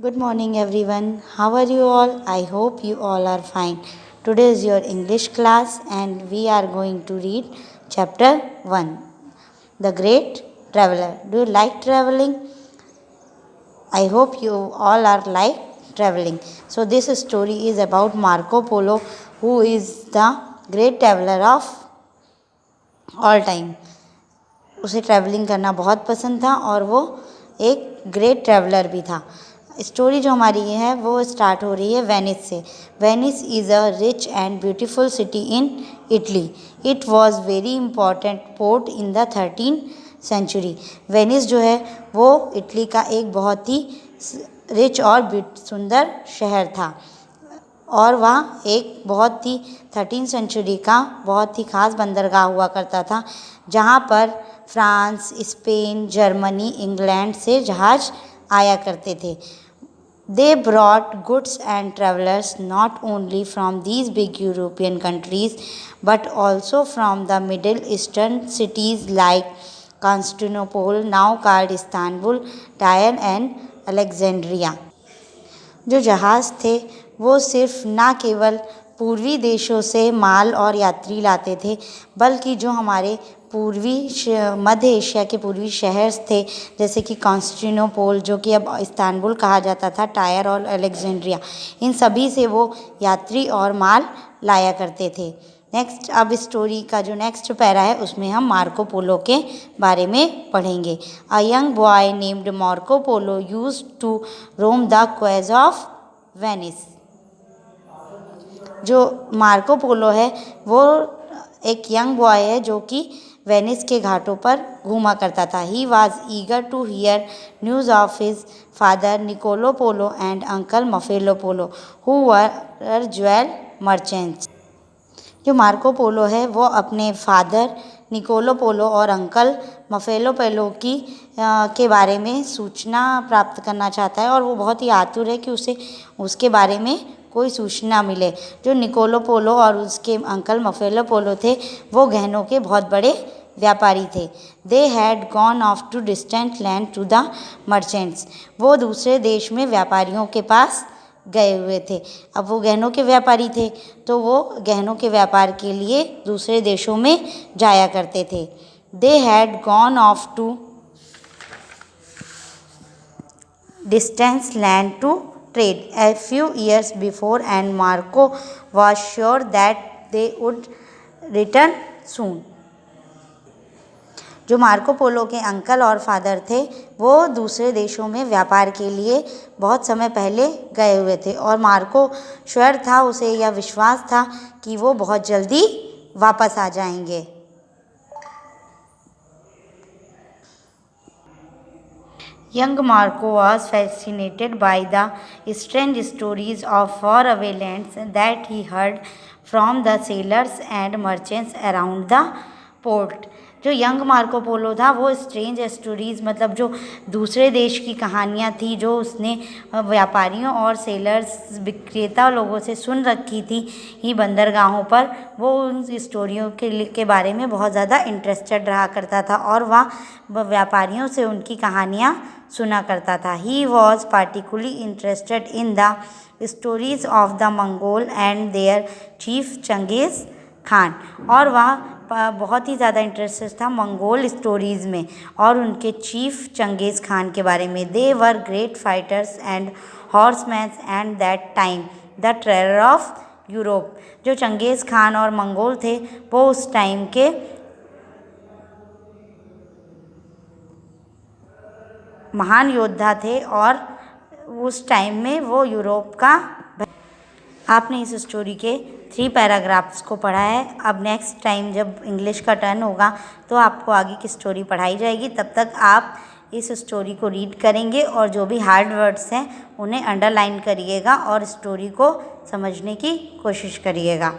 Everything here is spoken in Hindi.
Good morning, everyone. How are you all? I hope you all are fine. Today is your English class, and we are going to read chapter 1, The Great Traveler. Do you like traveling? I hope you all are like traveling. So, this story is about Marco Polo, who is the great traveler of all time. उसे ट्रैवलिंग करना बहुत पसंद था और वो एक ग्रेट ट्रैवलर भी था। स्टोरी जो हमारी है वो स्टार्ट हो रही है वेनिस से। Venice is a rich and beautiful city in Italy. It was very important port in the 13th century. Venice जो है वो इटली का एक बहुत ही रिच और सुंदर शहर था और वह एक बहुत ही 13th सेंचुरी का बहुत ही ख़ास बंदरगाह हुआ करता था, जहाँ पर फ्रांस, स्पेन, जर्मनी, इंग्लैंड से जहाज़ आया करते थे। They brought goods and travelers not only from these big European countries but also from the Middle Eastern cities like Constantinople, now called Istanbul, Tyre and Alexandria। जो जहाज़ थे वो सिर्फ ना केवल पूर्वी देशों से माल और यात्री लाते थे, बल्कि जो हमारे मध्य एशिया के पूर्वी शहर थे, जैसे कि कॉन्स्टेंटिनोपल, जो कि अब इस्तांबुल कहा जाता था, टायर और अलेक्जेंड्रिया, इन सभी से वो यात्री और माल लाया करते थे। नेक्स्ट, अब स्टोरी का जो नेक्स्ट पैरा है उसमें हम मार्को पोलो के बारे में पढ़ेंगे। A young boy named Marco Polo used to roam the quays of Venice. जो मार्को पोलो है वो एक यंग बॉय है जो कि वेनिस के घाटों पर घूमा करता था। He was eager to hear news of his father Niccolo Polo and uncle Maffeo Polo who were jewel merchants. जो मार्को पोलो है वो अपने फादर निकोलो पोलो और अंकल मफेलो पोलो के बारे में सूचना प्राप्त करना चाहता है और वो बहुत ही आतुर है कि उसे उसके बारे में कोई सूचना मिले। जो निकोलो पोलो और उसके अंकल मफेलो पोलो थे वो गहनों के बहुत बड़े व्यापारी थे। They had gone off to distant land to the merchants. वो दूसरे देश में व्यापारियों के पास गए हुए थे। अब वो गहनों के व्यापारी थे तो वो गहनों के व्यापार के लिए दूसरे देशों में जाया करते थे। They had gone off to distance land to trade a few years before and Marco was sure that they would return soon। जो मार्को पोलो के अंकल और फादर थे वो दूसरे देशों में व्यापार के लिए बहुत समय पहले गए हुए थे और मार्को श्योर था, उसे यह विश्वास था कि वो बहुत जल्दी वापस आ जाएंगे। Young Marco was fascinated by the strange stories of faraway lands that he heard from the sailors and merchants around the port। जो यंग मार्को पोलो था वो स्ट्रेंज स्टोरीज़ मतलब जो दूसरे देश की कहानियाँ थी जो उसने व्यापारियों और सेलर्स विक्रेता लोगों से सुन रखी थी ही बंदरगाहों पर, वो उन स्टोरियों के बारे में बहुत ज़्यादा इंटरेस्टेड रहा करता था और वह व्यापारियों से उनकी कहानियाँ सुना करता था। He was particularly interested in the stories of the Mongol and their chief Genghis Khan. और वह बहुत ही ज़्यादा इंटरेस्टेड था मंगोल स्टोरीज़ में और उनके चीफ चंगेज़ खान के बारे में। They were great fighters and horseman and that time the terror of Europe. जो चंगेज़ खान और मंगोल थे वो उस टाइम के महान योद्धा थे और उस टाइम में वो यूरोप का। आपने इस स्टोरी के 3 पैराग्राफ्स को पढ़ा है। अब नेक्स्ट टाइम जब इंग्लिश का टर्न होगा तो आपको आगे की स्टोरी पढ़ाई जाएगी। तब तक आप इस स्टोरी को रीड करेंगे और जो भी हार्ड वर्ड्स हैं उन्हें अंडरलाइन करिएगा और स्टोरी को समझने की कोशिश करिएगा।